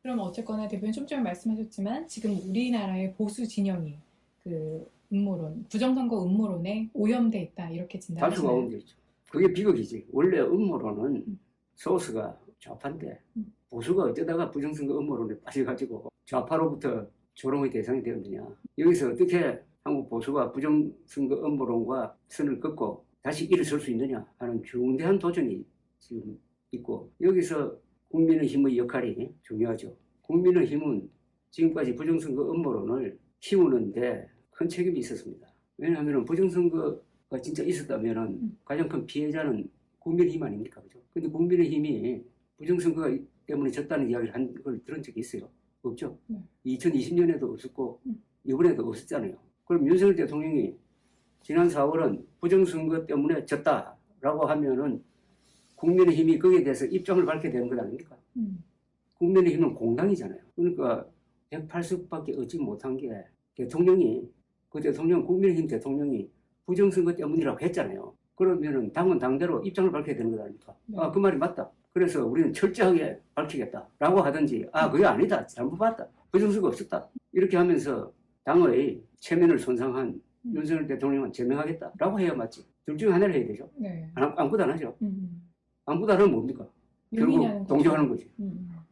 그럼 어쨌거나 대표님 좀 전에 말씀하셨지만 지금 우리나라의 보수 진영이 그 음모론, 부정선거 음모론에 오염돼 있다 이렇게 다수가 진단하시나요? 오염돼 있죠. 그게 비극이지. 원래 음모론은 음. 소스가 좌파인데 음. 보수가 어쩌다가 부정선거 음모론에 빠져가지고 좌파로부터 조롱의 대상이 되었느냐. 여기서 어떻게 한국 보수가 부정선거 음모론과 선을 긋고 다시 일어설 수 있느냐 하는 중대한 도전이 지금 있고, 여기서 국민의힘의 역할이 중요하죠. 국민의힘은 지금까지 부정선거 음모론을 키우는데 큰 책임이 있었습니다. 왜냐하면 부정선거가 진짜 있었다면 가장 큰 피해자는 국민의힘 아닙니까? 그죠? 근데 국민의힘이 부정선거 때문에 졌다는 이야기를 한 걸 들은 적이 있어요? 없죠? 2020년에도 없었고 이번에도 없었잖아요. 그럼 윤석열 대통령이 지난 4월은 부정선거 때문에 졌다라고 하면은 국민의힘이 거기에 대해서 입장을 밝혀야 되는 것 아닙니까? 국민의힘은 공당이잖아요. 그러니까 108석밖에 얻지 못한 게 대통령이, 그 대통령, 국민의힘 대통령이 부정선거 때문이라고 했잖아요. 그러면은 당은 당대로 입장을 밝혀야 되는 것 아닙니까? 네. 아, 그 말이 맞다. 그래서 우리는 철저하게 밝히겠다라고 하든지, 아, 그게 아니다. 잘못 봤다. 부정선거 없었다. 이렇게 하면서 당의 체면을 손상한 윤석열 대통령은 제명하겠다라고 해야 맞지. 둘 중에 하나를 해야 되죠. 네. 아무것도 안 하죠. 아무것도 안 하면 뭡니까? 결국 동조하는 거지.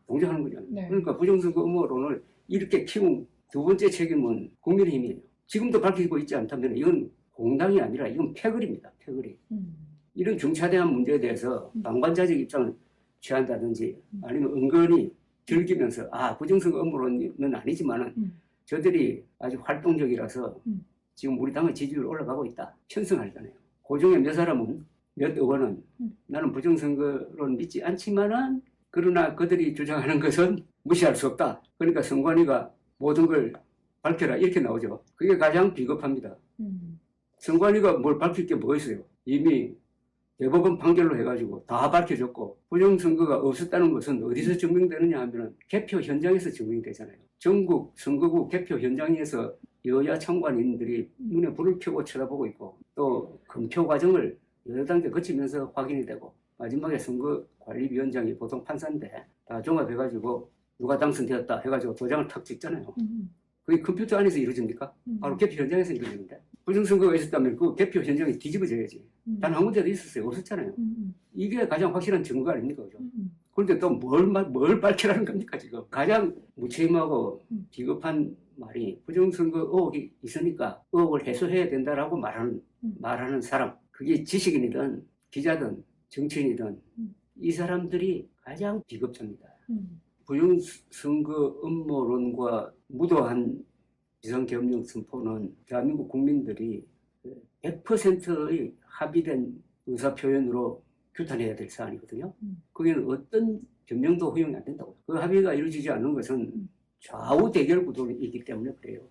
동조하는 거잖아요. 네. 그러니까 부정선거 음모론을 이렇게 키운 두 번째 책임은 국민의힘이에요. 지금도 밝히고 있지 않다면 이건 공당이 아니라 이건 패거리입니다. 패거리. 이런 중차대한 문제에 대해서 방관자적 입장을 취한다든지 아니면 은근히 즐기면서, 아, 부정선거 음모론은 아니지만은 저들이 아주 활동적이라서 지금 우리 당의 지지율 올라가고 있다. 편성하잖아요. 그 중에 몇 사람은, 몇 의원은 나는 부정선거론 믿지 않지만은 그러나 그들이 주장하는 것은 무시할 수 없다. 그러니까 선관위가 모든 걸 밝혀라. 이렇게 나오죠. 그게 가장 비겁합니다. 선관위가 뭘 밝힐 게 뭐 있어요? 이미 대법원 판결로 해가지고 다 밝혀졌고, 부정선거가 없었다는 것은 어디서 증명되느냐 하면 개표 현장에서 증명되잖아요. 전국 선거구 개표 현장에서 여야 참관인들이 눈에 불을 켜고 쳐다보고 있고, 또 검표 과정을 여러 단계 거치면서 확인이 되고, 마지막에 선거관리위원장이 보통 판사인데 다 종합해가지고 누가 당선되었다 해가지고 도장을 탁 찍잖아요. 그게 컴퓨터 안에서 이루어집니까? 바로 개표 현장에서 이루어지는데, 부정선거가 있었다면 그 개표 현장이 뒤집어져야지. 단 한 군데도 있었어요? 없었잖아요. 이게 가장 확실한 증거 아닙니까? 그죠? 그런데 또 뭘 밝히라는 겁니까, 지금? 가장 무책임하고 비겁한 말이, 부정선거 의혹이 있으니까 의혹을 해소해야 된다라고 말하는 사람. 그게 지식인이든 기자든 정치인이든 이 사람들이 가장 비겁합니다. 부정선거 음모론과 무도한 비상계엄령 선포는 대한민국 국민들이 100%의 합의된 의사표현으로 규탄해야 될 사안이거든요. 거기는 어떤 변명도 허용이 안 된다고요. 그 합의가 이루어지지 않는 것은 좌우 대결 구도이기 때문에 그래요.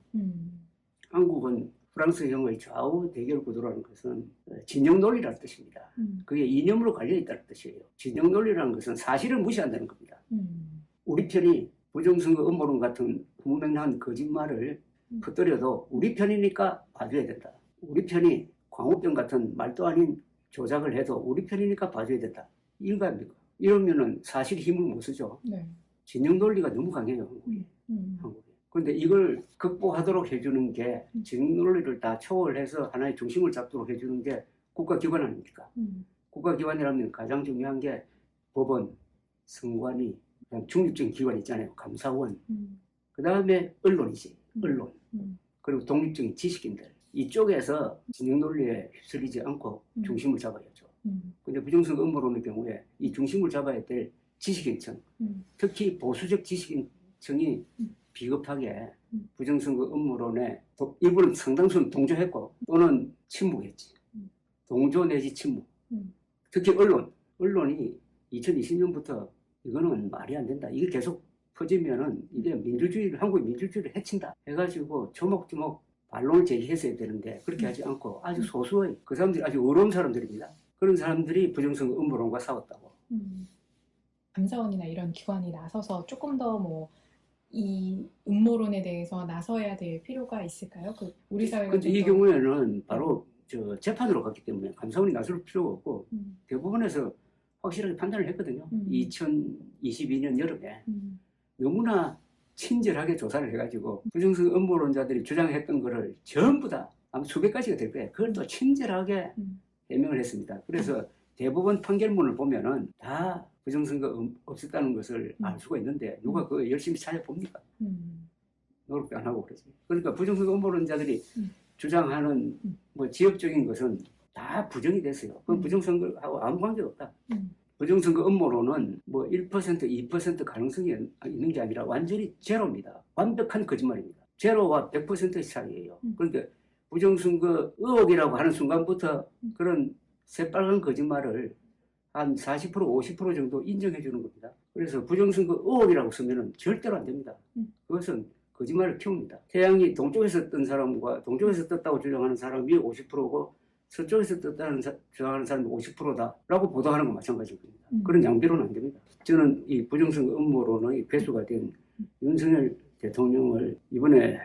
한국은 프랑스형의 좌우 대결 구도라는 것은 진영 논리라는 뜻입니다. 그게 이념으로 갈려있다는 뜻이에요. 진영 논리라는 것은 사실을 무시한다는 겁니다. 우리 편이 부정선거 음모론 같은 무명한 거짓말을 퍼뜨려도 우리 편이니까 봐줘야 된다. 우리 편이 광우병 같은 말도 아닌 조작을 해도 우리 편이니까 봐줘야 된다. 이거 아닙니까? 이러면은 사실 힘을 못 쓰죠. 네. 진영 논리가 너무 강해요, 한국에. 그런데 이걸 극복하도록 해주는 게, 진영 논리를 다 초월해서 하나의 중심을 잡도록 해주는 게 국가기관 아닙니까? 국가기관이라면 가장 중요한 게 법원, 선관위, 그다음 중립적인 기관 있잖아요. 감사원. 그 다음에 언론이지. 언론. 그리고 독립적인 지식인들. 이쪽에서 진영 논리에 휩쓸리지 않고 중심을 잡아야죠. 근데 부정선거 음모론의 경우에 이 중심을 잡아야 될 지식인층, 특히 보수적 지식인층이 비겁하게 부정선거 음모론에 일부는 상당수는 동조했고 또는 침묵했지. 동조 내지 침묵. 특히 언론이 2020년부터 이거는 말이 안 된다. 이게 계속 퍼지면은 이게 한국의 민주주의를 해친다 해가지고 조목조목 반론을 제기했어야 되는데 그렇게 하지 않고 아주 소수의, 그 사람들이 아주 어려운 사람들입니다. 그런 사람들이 부정선거 음모론과 싸웠다고. 감사원이나 이런 기관이 나서서 조금 더 이 음모론에 대해서 나서야 될 필요가 있을까요? 우리 사회가 근데 이 경우에는 바로 재판으로 갔기 때문에 감사원이 나설 필요가 없고 대법원에서 확실하게 판단을 했거든요. 2022년 여름에 너무나 친절하게 조사를 해가지고 부정선거 음모론자들이 주장했던 거를 전부 다 아마 수백 가지가 될 거예요. 그걸 또 친절하게 해명을 했습니다. 그래서 대법원 판결문을 보면은 다 부정선거 없었다는 것을 알 수가 있는데 누가 그거 열심히 찾아봅니까? 노력도 안 하고 그러지. 그러니까 부정선거 음모론자들이 주장하는 뭐 지역적인 것은 다 부정이 됐어요. 그건 부정선거하고 아무 관계가 없다. 부정선거 음모론은 뭐 1%, 2% 가능성이 있는 게 아니라 완전히 제로입니다. 완벽한 거짓말입니다. 제로와 100%의 차이예요. 그런데 부정선거 의혹이라고 하는 순간부터 그런 새빨간 거짓말을 한 40%, 50% 정도 인정해 주는 겁니다. 그래서 부정선거 의혹이라고 쓰면은 절대로 안 됩니다. 그것은 거짓말을 키웁니다. 태양이 동쪽에서 뜬 사람과 동쪽에서 떴다고 주장하는 사람이 50%고 서쪽에서 떴다는 주장하는 사람이 50%다라고 보도하는 건 마찬가지입니다. 그런 양비로는 안 됩니다. 저는 이 부정선거 음모론의 배수가 된 윤석열 대통령을 이번에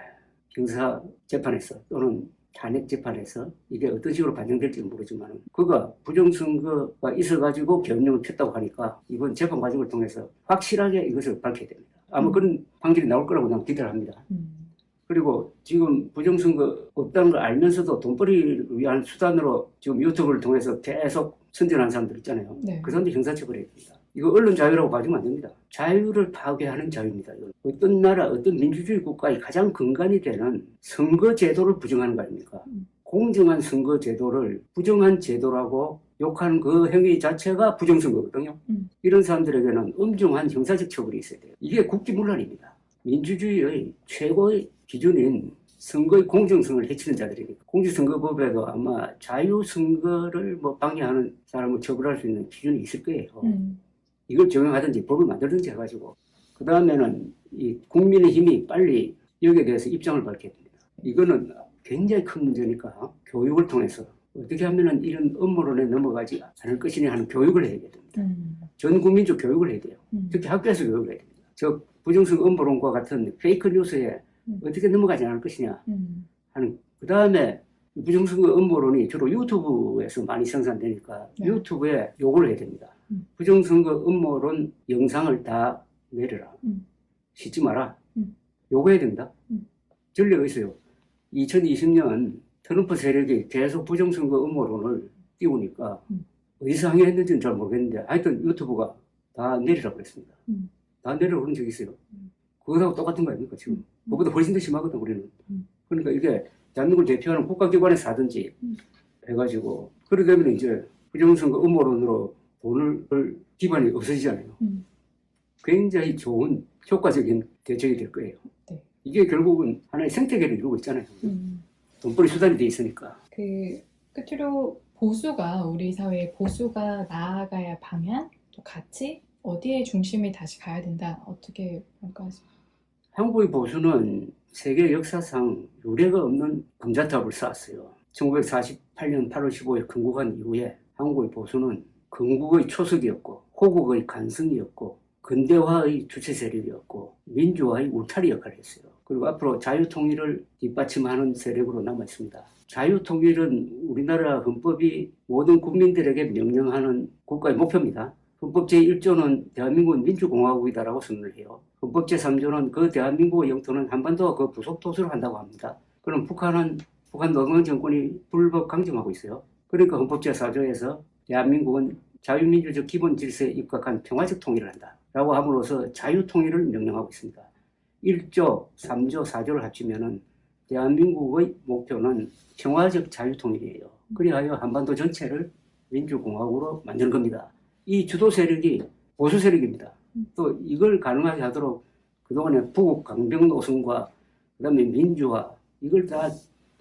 형사 재판에서 또는 탄핵 재판에서 이게 어떤 식으로 반영될지는 모르지만 그가 부정선거가 있어가지고 계엄령을 폈다고 하니까 이번 재판 과정을 통해서 확실하게 이것을 밝혀야 됩니다. 아마 그런 판결이 나올 거라고 난 기대를 합니다. 그리고 지금 부정선거 없다는 걸 알면서도 돈벌이를 위한 수단으로 지금 유튜브를 통해서 계속 선전하는 사람들 있잖아요. 네. 그 사람들 형사처벌해야 됩니다. 이거 언론 자유라고 봐주면 안 됩니다. 자유를 파괴하는 자유입니다. 이건. 어떤 나라, 어떤 민주주의 국가의 가장 근간이 되는 선거 제도를 부정하는 거 아닙니까? 공정한 선거 제도를 부정한 제도라고 욕하는 그 행위 자체가 부정선거거든요. 이런 사람들에게는 엄중한 형사적 처벌이 있어야 돼요. 이게 국기문란입니다. 민주주의의 최고의 기준인 선거의 공정성을 해치는 자들이니까 공직선거법에도 아마 자유선거를 뭐 방해하는 사람을 처벌할 수 있는 기준이 있을 거예요. 이걸 적용하든지 법을 만들든지 해가지고 그 다음에는 이 국민의힘이 빨리 여기에 대해서 입장을 밝혀야 됩니다. 이거는 굉장히 큰 문제니까 교육을 통해서 어떻게 하면은 이런 음모론에 넘어가지 않을 것이냐 하는 교육을 해야 됩니다. 전 국민적 교육을 해야 돼요. 특히 학교에서 교육을 해야 됩니다. 저 부정선거 음모론과 같은 페이크 뉴스에 어떻게 넘어가지 않을 것이냐 하는 그 다음에 부정선거 음모론이 주로 유튜브에서 많이 생산되니까 네. 유튜브에 요구를 해야 됩니다. 부정선거 음모론 영상을 다 내려라. 씻지 마라. 요구해야 됩니다. 전례가 있어요. 2020년 트럼프 세력이 계속 부정선거 음모론을 띄우니까 어디서 항의했는지는 잘 모르겠는데 하여튼 유튜브가 다 내리라고 그랬습니다. 다 내리라고 그런 적이 있어요. 그거하고 똑같은 거 아닙니까 지금? 그거보다 훨씬 더 심하거든 우리는. 그러니까 이게 대한민국을 대표하는 국가기관에서 하든지 해가지고 그러게 되면 이제 부정선거 음모론으로 돈을 벌 기반이 없어지잖아요. 굉장히 좋은 효과적인 대책이 될 거예요. 네. 이게 결국은 하나의 생태계를 이루고 있잖아요. 돈벌이 수단이 돼 있으니까. 그 끝으로 보수가 우리 사회의 보수가 나아가야 방향, 또 가치 어디에 중심이 다시 가야 된다. 어떻게 평가하십니까? 한국의 보수는 세계 역사상 유례가 없는 금자탑을 쌓았어요. 1948년 8월 15일 건국한 이후에 한국의 보수는 건국의 초석이었고 호국의 간성이었고 근대화의 주체 세력이었고 민주화의 울타리 역할을 했어요. 그리고 앞으로 자유통일을 뒷받침하는 세력으로 남아있습니다. 자유통일은 우리나라 헌법이 모든 국민들에게 명령하는 국가의 목표입니다. 헌법 제1조는 대한민국은 민주공화국이다라고 선언을 해요. 헌법 제3조는 그 대한민국의 영토는 한반도와 그 부속 토수를 한다고 합니다. 그럼 북한 노동당 정권이 불법 강점하고 있어요. 그러니까 헌법 제4조에서 대한민국은 자유민주적 기본 질서에 입각한 평화적 통일을 한다라고 함으로써 자유통일을 명령하고 있습니다. 1조, 3조, 4조를 합치면은 대한민국의 목표는 평화적 자유통일이에요. 그리하여 한반도 전체를 민주공화국으로 만드는 겁니다. 이 주도 세력이 보수 세력입니다. 또 이걸 가능하게 하도록 그동안에 부국 강병 노선과 그다음에 민주화 이걸 다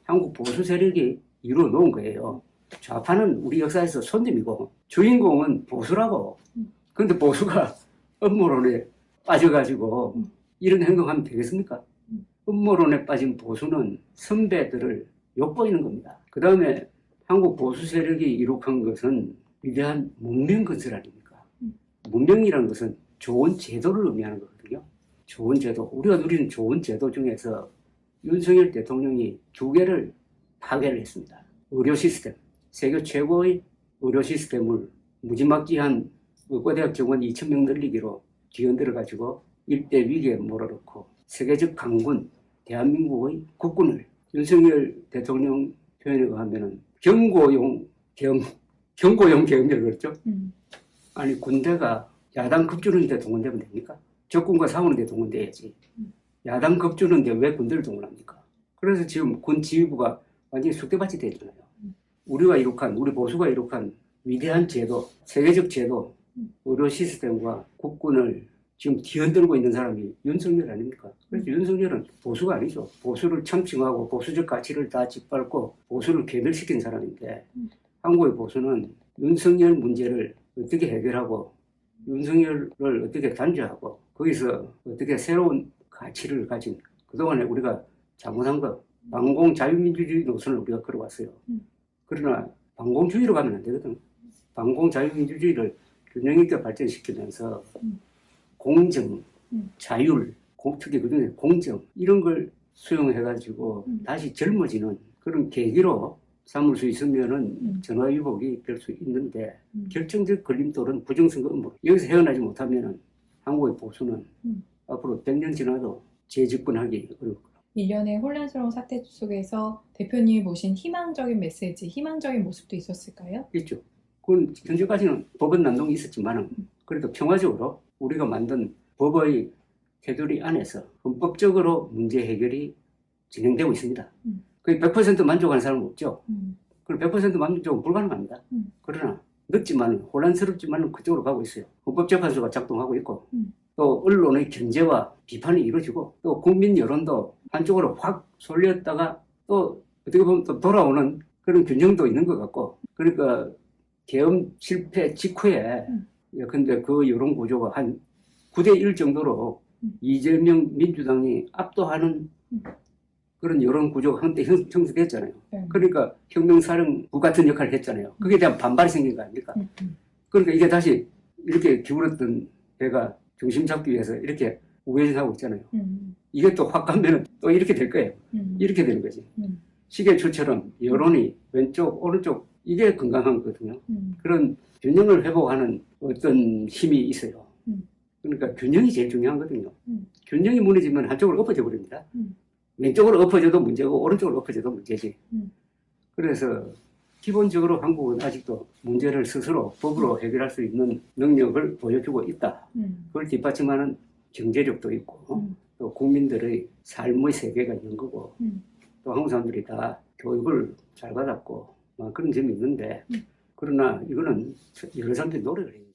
한국 보수 세력이 이루어 놓은 거예요. 좌파는 우리 역사에서 손님이고 주인공은 보수라고. 그런데 보수가 음모론에 빠져가지고 이런 행동하면 되겠습니까? 음모론에 빠진 보수는 선배들을 욕보이는 겁니다. 그 다음에 한국 보수 세력이 이룩한 것은 위대한 문명 건설 아닙니까? 문명이라는 것은 좋은 제도를 의미하는 거거든요. 좋은 제도, 우리가 누리는 좋은 제도 중에서 윤석열 대통령이 2개를 파괴를 했습니다. 의료 시스템, 세계 최고의 의료 시스템을 무지막지한 의과대학 정원 2,000명 늘리기로 뒤흔들어 가지고 일대 위기에 몰아넣고 세계적 강군 대한민국의 국군을 윤석열 대통령 표현에 의하면은 경고용 계엄령 그렇죠? 아니 군대가 야당 급주는데 동원되면 됩니까? 적군과 싸우는데 동원돼야지. 야당 급주는데 왜 군대를 동원합니까? 그래서 지금 군 지휘부가 완전히 쑥대밭이 됐잖아요. 우리 보수가 이룩한 위대한 제도, 세계적 제도, 의료 시스템과 국군을 지금 뒤흔들고 있는 사람이 윤석열 아닙니까? 그래서 윤석열은 보수가 아니죠. 보수를 참칭하고 보수적 가치를 다 짓밟고 보수를 괴멸시킨 사람인데 한국의 보수는 윤석열 문제를 어떻게 해결하고 윤석열을 어떻게 단죄하고 거기서 어떻게 새로운 가치를 가진 그동안에 우리가 잘못한 것 반공 자유민주주의 노선을 우리가 걸어왔어요. 그러나 반공주의로 가면 안 되거든. 반공 자유민주주의를 균형 있게 발전시키면서 공정, 자율, 특히 그중에 공정 이런 걸 수용해가지고 다시 젊어지는 그런 계기로 삼을 수 있으면은 전화위복이 될 수 있는데 결정적 걸림돌은 부정선거 음모. 여기서 헤어나지 못하면은 한국의 보수는 앞으로 100년 지나도 재집권하기 어려울 거예요. 1년의 혼란스러운 사태 속에서 대표님이 모신 희망적인 메시지, 희망적인 모습도 있었을까요? 있죠. 그건 현재까지는 법원 난동이 있었지만 그래도 평화적으로 우리가 만든 법의 테두리 안에서 헌법적으로 문제 해결이 진행되고 있습니다. 거의 100% 만족하는 사람은 없죠. 그럼 100% 만족은 불가능합니다. 그러나 늦지만 혼란스럽지만 그쪽으로 가고 있어요. 헌법재판소가 작동하고 있고 또 언론의 견제와 비판이 이루어지고 또 국민 여론도 한쪽으로 확 쏠렸다가 또 어떻게 보면 또 돌아오는 그런 균형도 있는 것 같고 그러니까 계엄 실패 직후에 근데 그 여론 구조가 한 9대1 정도로 이재명 민주당이 압도하는 그런 여론 구조가 한때 형성됐잖아요. 그러니까 혁명사령부 같은 역할을 했잖아요. 그게 대한 반발이 생긴 거 아닙니까? 그러니까 이게 다시 이렇게 기울었던 배가 중심 잡기 위해서 이렇게 우회전하고 있잖아요. 이게 또 확 가면 또 이렇게 될 거예요. 이렇게 되는 거지. 시계추처럼 여론이 왼쪽, 오른쪽 이게 건강한 거거든요. 그런 균형을 회복하는 어떤 힘이 있어요. 그러니까 균형이 제일 중요하거든요. 균형이 무너지면 한쪽으로 엎어져 버립니다. 왼쪽으로 엎어져도 문제고 오른쪽으로 엎어져도 문제지. 그래서 기본적으로 한국은 아직도 문제를 스스로 법으로 해결할 수 있는 능력을 보여주고 있다. 그걸 뒷받침하는 경제력도 있고 또 국민들의 삶의 세계가 있는 거고 또 한국 사람들이 다 교육을 잘 받았고 그런 점이 있는데 그러나 이거는 여러 사람들이 노력을 해요.